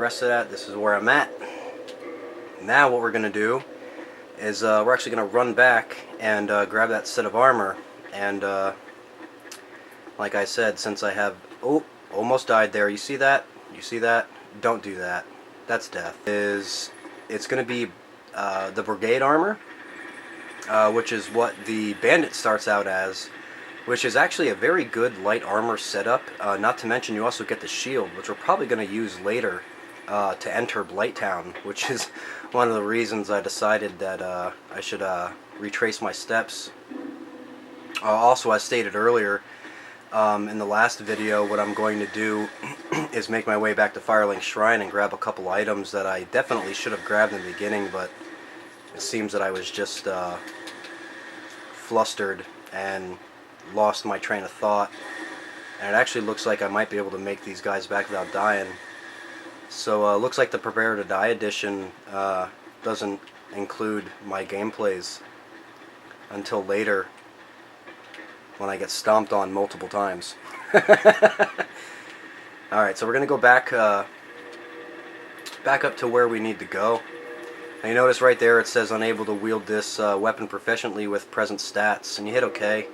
Rest of that, this is where I'm at. Now what we're going to do is we're actually going to run back and grab that set of armor. And like I said, since I have... Oh, almost died there. You see that? You see that? Don't do that. That's death. It's going to be the brigade armor, which is what the bandit starts out as, which is actually a very good light armor setup. Not to mention you also get the shield, which we're probably going to use later to enter Blighttown, which is one of the reasons I decided that I should retrace my steps. Also, as stated earlier in the last video, what I'm going to do is make my way back to Firelink Shrine and grab a couple items that I definitely should have grabbed in the beginning, but it seems that I was just flustered and lost my train of thought. And it actually looks like I might be able to make these guys back without dying. So looks like the Prepare to Die edition doesn't include my gameplays until later, when I get stomped on multiple times. Alright, so we're going to go back up to where we need to go. Now you notice right there it says unable to wield this weapon proficiently with present stats, and you hit OK.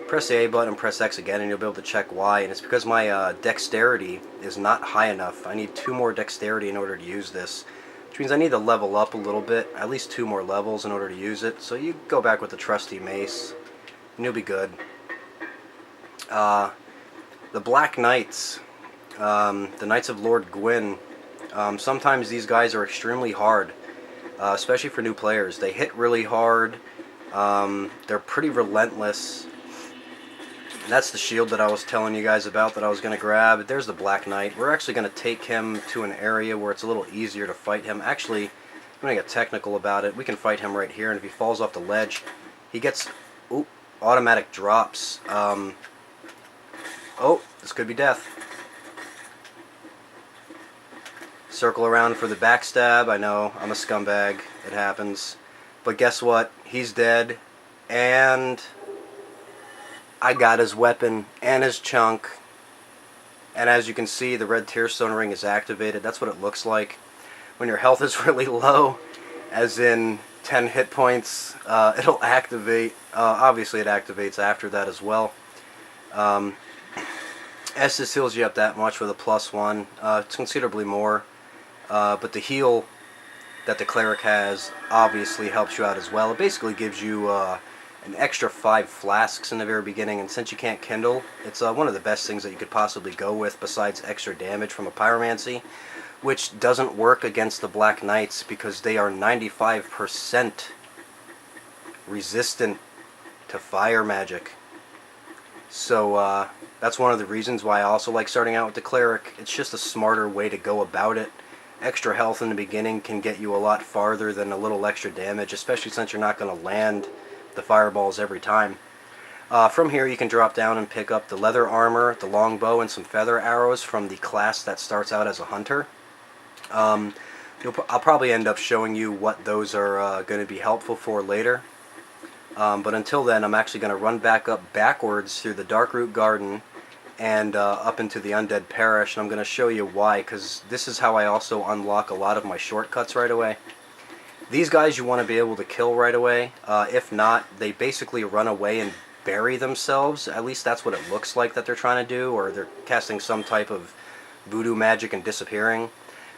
Press the A button and press X again and you'll be able to check why, and it's because my dexterity is not high enough. I need 2 more dexterity in order to use this, which means I need to level up a little bit, at least 2 more levels in order to use it. So you go back with the trusty mace and you'll be good. The Black Knights, the Knights of Lord Gwyn, sometimes these guys are extremely hard, especially for new players. They hit really hard, they're pretty relentless. And that's the shield that I was telling you guys about that I was going to grab. There's the Black Knight. We're actually going to take him to an area where it's a little easier to fight him. Actually, I'm going to get technical about it. We can fight him right here, and if he falls off the ledge, he gets automatic drops. Oh, this could be death. Circle around for the backstab. I know, I'm a scumbag. It happens. But guess what? He's dead, and I got his weapon and his chunk, and as you can see, the red tearstone ring is activated. That's what it looks like when your health is really low, as in 10 hit points. It'll activate. Obviously it activates after that as well. Estus heals you up that much with a +1. It's considerably more, but the heal that the Cleric has obviously helps you out as well. It basically gives you an extra 5 flasks in the very beginning, and since you can't kindle, it's one of the best things that you could possibly go with besides extra damage from a pyromancy, which doesn't work against the Black Knights because they are 95% resistant to fire magic. So that's one of the reasons why I also like starting out with the Cleric. It's just a smarter way to go about it. Extra health in the beginning can get you a lot farther than a little extra damage, especially since you're not going to land the fireballs every time. From here you can drop down and pick up the leather armor, the longbow, and some feather arrows from the class that starts out as a hunter. I'll probably end up showing you what those are going to be helpful for later. But until then, I'm actually going to run backwards through the Darkroot Garden and up into the Undead Parish, and I'm going to show you why, because this is how I also unlock a lot of my shortcuts right away. These guys you want to be able to kill right away. If not, they basically run away and bury themselves. At least that's what it looks like that they're trying to do, or they're casting some type of voodoo magic and disappearing.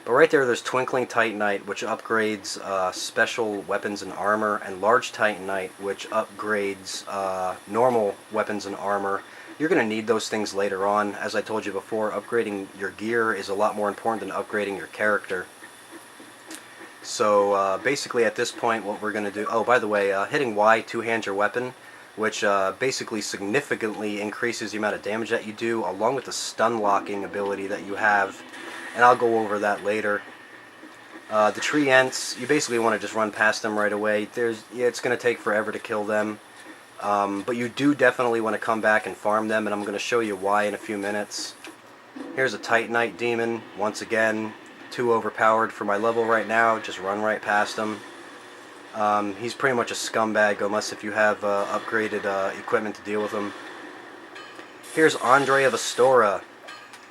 But right there's Twinkling Titanite, which upgrades special weapons and armor, and Large Titanite, which upgrades normal weapons and armor. You're going to need those things later on. As I told you before, upgrading your gear is a lot more important than upgrading your character. So basically at this point what we're going to do... Oh, by the way, hitting Y two-hand your weapon, which basically significantly increases the amount of damage that you do, along with the stun locking ability that you have. And I'll go over that later. The tree ents, you basically want to just run past them right away. It's going to take forever to kill them. But you do definitely want to come back and farm them, and I'm going to show you why in a few minutes. Here's a Titanite demon, once again. Too overpowered for my level right now. Just run right past him. He's pretty much a scumbag unless if you have upgraded equipment to deal with him. Here's Andre of Astora.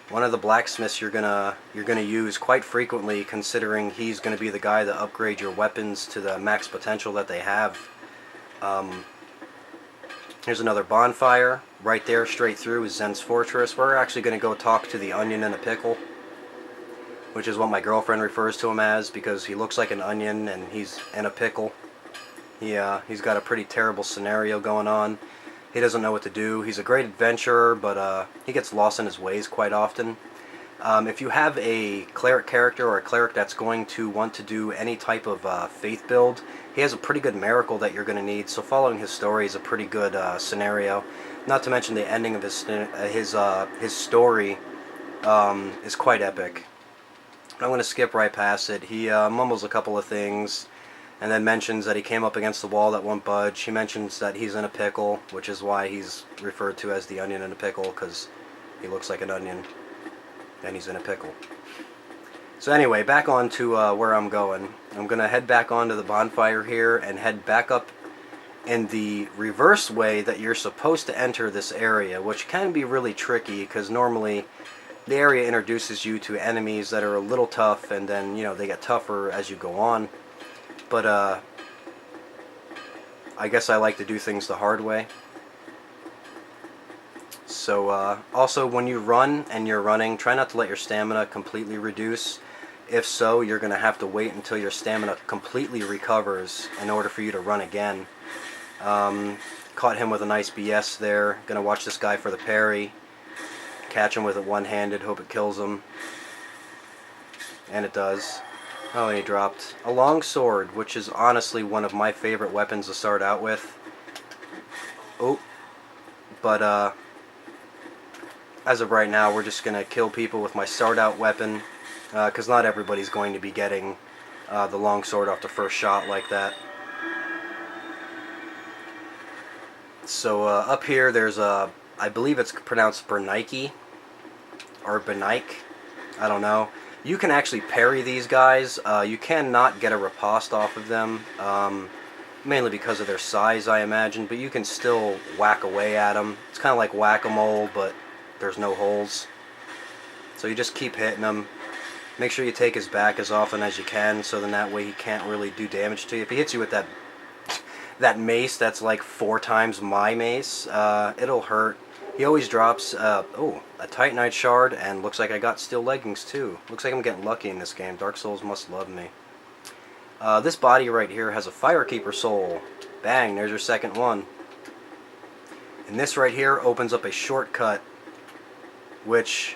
one of the blacksmiths you're gonna use quite frequently, considering he's gonna be the guy to upgrade your weapons to the max potential that they have. Here's another bonfire. Right there, straight through, is Zen's Fortress. We're actually gonna go talk to the onion in a pickle, which is what my girlfriend refers to him as, because he looks like an onion and he's in a pickle. He's got a pretty terrible scenario going on. He doesn't know what to do. He's a great adventurer, but he gets lost in his ways quite often. If you have a cleric character or a cleric that's going to want to do any type of faith build, he has a pretty good miracle that you're going to need, so following his story is a pretty good scenario. Not to mention the ending of his story is quite epic. I'm going to skip right past it. He mumbles a couple of things, and then mentions that he came up against the wall that won't budge. He mentions that he's in a pickle, which is why he's referred to as the onion in a pickle, because he looks like an onion, and he's in a pickle. So anyway, back on to where I'm going. I'm going to head back onto the bonfire here, and head back up in the reverse way that you're supposed to enter this area, which can be really tricky, because normally the area introduces you to enemies that are a little tough, and then, you know, they get tougher as you go on. But I guess I like to do things the hard way. So also, when you run and you're running, try not to let your stamina completely reduce. If so, you're going to have to wait until your stamina completely recovers in order for you to run again. Caught him with a nice BS there. Gonna watch this guy for the parry. Catch him with it one-handed, hope it kills him. And it does. Oh, and he dropped a long sword, which is honestly one of my favorite weapons to start out with. Oh, but as of right now, we're just gonna kill people with my start-out weapon, because not everybody's going to be getting the long sword off the first shot like that. So up here, there's a, I believe it's pronounced Bernike, or Benike, I don't know. You can actually parry these guys. You cannot get a riposte off of them, mainly because of their size, I imagine, but you can still whack away at them. It's kind of like whack-a-mole, but there's no holes. So you just keep hitting him. Make sure you take his back as often as you can, so then that way he can't really do damage to you. If he hits you with that mace that's like 4 times my mace, it'll hurt. He always drops, oh, a Titanite shard, and looks like I got steel leggings too. Looks like I'm getting lucky in this game. Dark Souls must love me. This body right here has a Firekeeper soul. Bang, there's your second one. And this right here opens up a shortcut, which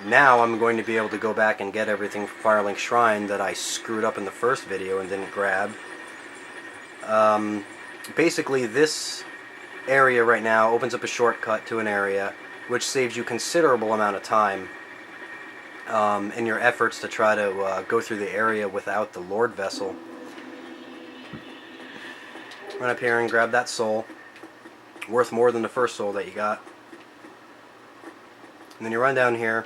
now I'm going to be able to go back and get everything from Firelink Shrine that I screwed up in the first video and didn't grab. Basically, this area right now opens up a shortcut to an area which saves you considerable amount of time in your efforts to try to go through the area without the Lord Vessel. Run up here and grab that soul, worth more than the first soul that you got. And then you run down here.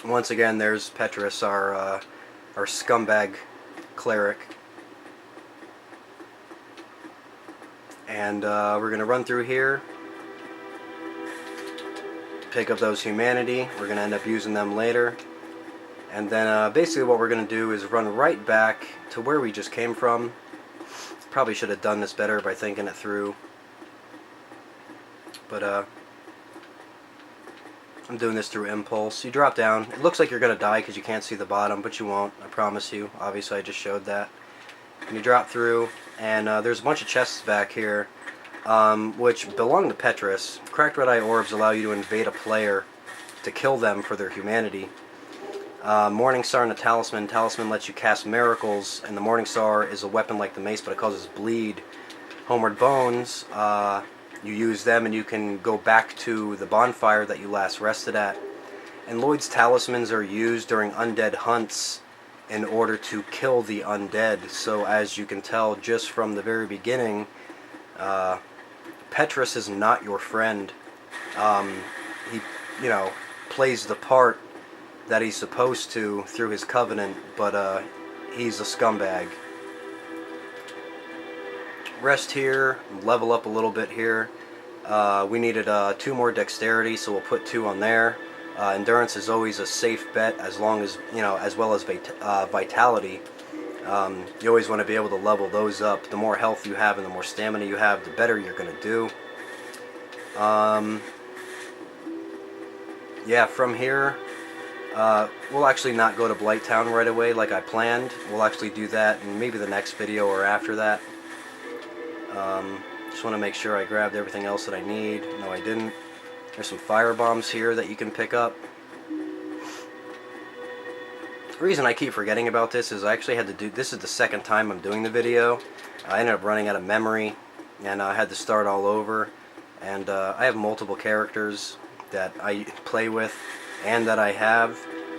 Once again, there's Petrus, our scumbag cleric. And we're going to run through here, pick up those humanity. We're going to end up using them later. And then basically what we're going to do is run right back to where we just came from. Probably should have done this better by thinking it through. But I'm doing this through impulse. You drop down. It looks like you're going to die because you can't see the bottom, but you won't. I promise you. Obviously I just showed that. And you drop through, and there's a bunch of chests back here, which belong to Petrus. Cracked red eye orbs allow you to invade a player to kill them for their humanity. Morning Star and a talisman. Talisman lets you cast miracles, and the Morning Star is a weapon like the mace, but it causes bleed. Homeward Bones, you use them and you can go back to the bonfire that you last rested at. And Lloyd's talismans are used during undead hunts in order to kill the undead. So as you can tell just from the very beginning, Petrus is not your friend. He, you know, plays the part that he's supposed to through his covenant, but he's a scumbag. Rest here, level up a little bit here. We needed 2 more dexterity, so we'll put 2 on there. Endurance is always a safe bet, as long as, as well as vitality. You always want to be able to level those up. The more health you have and the more stamina you have, the better you're going to do. Yeah, from here, we'll actually not go to Blighttown right away like I planned. We'll actually do that in maybe the next video or after that. Just want to make sure I grabbed everything else that I need. No, I didn't. There's some fire bombs here that you can pick up. The reason I keep forgetting about this is I actually had to do, this is the second time I'm doing the video. I ended up running out of memory, and I had to start all over. And I have multiple characters that I play with and that I have,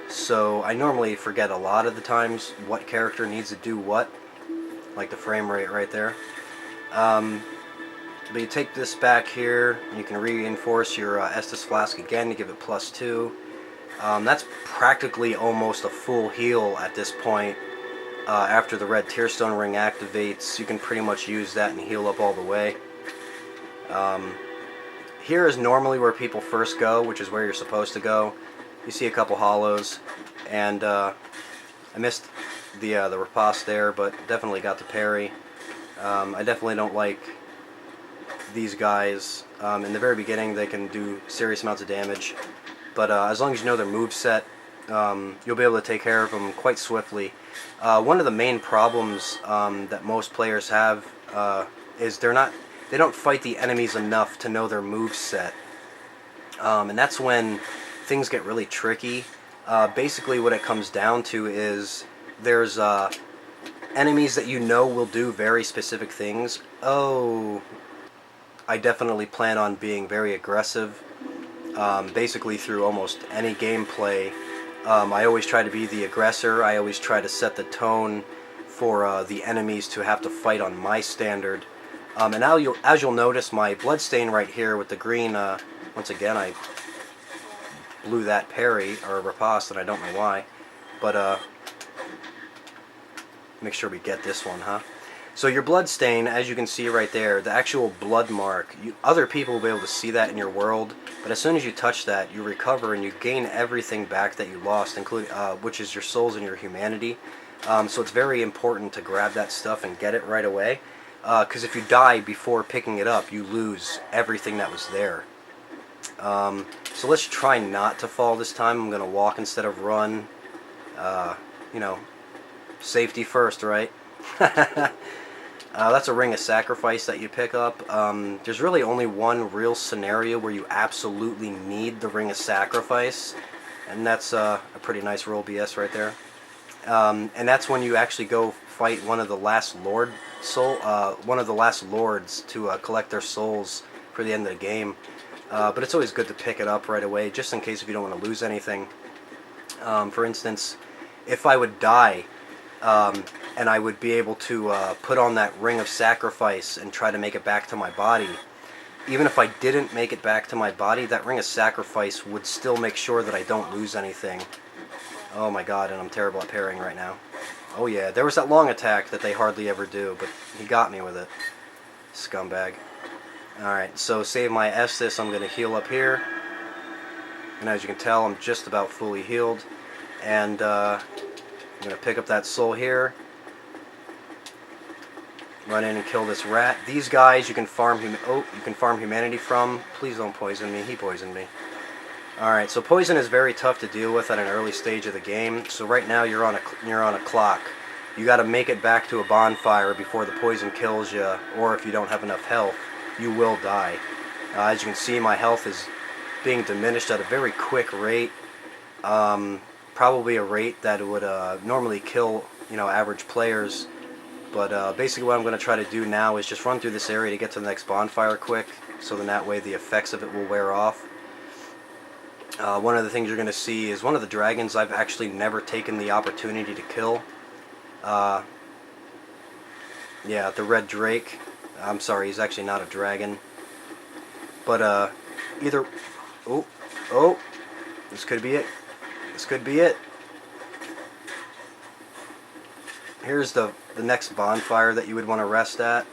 so I normally forget a lot of the times what character needs to do what, like the frame rate right there. But you take this back here, you can reinforce your Estus Flask again to give it +2. That's practically almost a full heal at this point. After the red Tearstone ring activates, you can pretty much use that and heal up all the way. Here is normally where people first go, which is where you're supposed to go. You see a couple hollows, and I missed the riposte there, but definitely got the parry. I definitely don't like these guys. In the very beginning, they can do serious amounts of damage, but as long as you know their moveset, you'll be able to take care of them quite swiftly. One of the main problems that most players have is they don't fight the enemies enough to know their moveset, and that's when things get really tricky. Basically, what it comes down to is there's enemies that you know will do very specific things. Oh, I definitely plan on being very aggressive. Basically, through almost any gameplay, I always try to be the aggressor. I always try to set the tone for the enemies to have to fight on my standard. And now, as you'll notice, my bloodstain right here with the green, once again, I blew that parry, or riposte, and I don't know why. But, make sure we get this one, huh? So your bloodstain, as you can see right there, the actual blood mark, other people will be able to see that in your world, but as soon as you touch that, you recover and you gain everything back that you lost, including which is your souls and your humanity. So it's very important to grab that stuff and get it right away, because if you die before picking it up, you lose everything that was there. So let's try not to fall this time. I'm going to walk instead of run. You know, safety first, right? That's a Ring of Sacrifice that you pick up. There's really only one real scenario where you absolutely need the Ring of Sacrifice, and that's a pretty nice roll BS right there. And that's when you actually go fight one of the last lords to collect their souls for the end of the game. But it's always good to pick it up right away, just in case if you don't want to lose anything. For instance, if I would die, and I would be able to put on that Ring of Sacrifice and try to make it back to my body. Even if I didn't make it back to my body, that Ring of Sacrifice would still make sure that I don't lose anything. Oh my god, and I'm terrible at parrying right now. Oh yeah, there was that long attack that they hardly ever do, but he got me with it. Scumbag. Alright, so save my Estus, I'm going to heal up here. And as you can tell, I'm just about fully healed. And I'm going to pick up that soul here. Run in and kill this rat. These guys you can farm humanity from. Please don't poison me. He poisoned me. Alright, so poison is very tough to deal with at an early stage of the game. So right now you're on a clock. You got to make it back to a bonfire before the poison kills you, or if you don't have enough health, you will die. As you can see, my health is being diminished at a very quick rate. Probably a rate that would normally kill, average players. But basically what I'm going to try to do now is just run through this area to get to the next bonfire quick, so then that way the effects of it will wear off. One of the things you're going to see is one of the dragons I've actually never taken the opportunity to kill. Yeah, the red drake. I'm sorry, he's actually not a dragon. But either... Oh, this could be it. This could be it. Here's the next bonfire that you would want to rest at.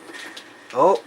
Oh,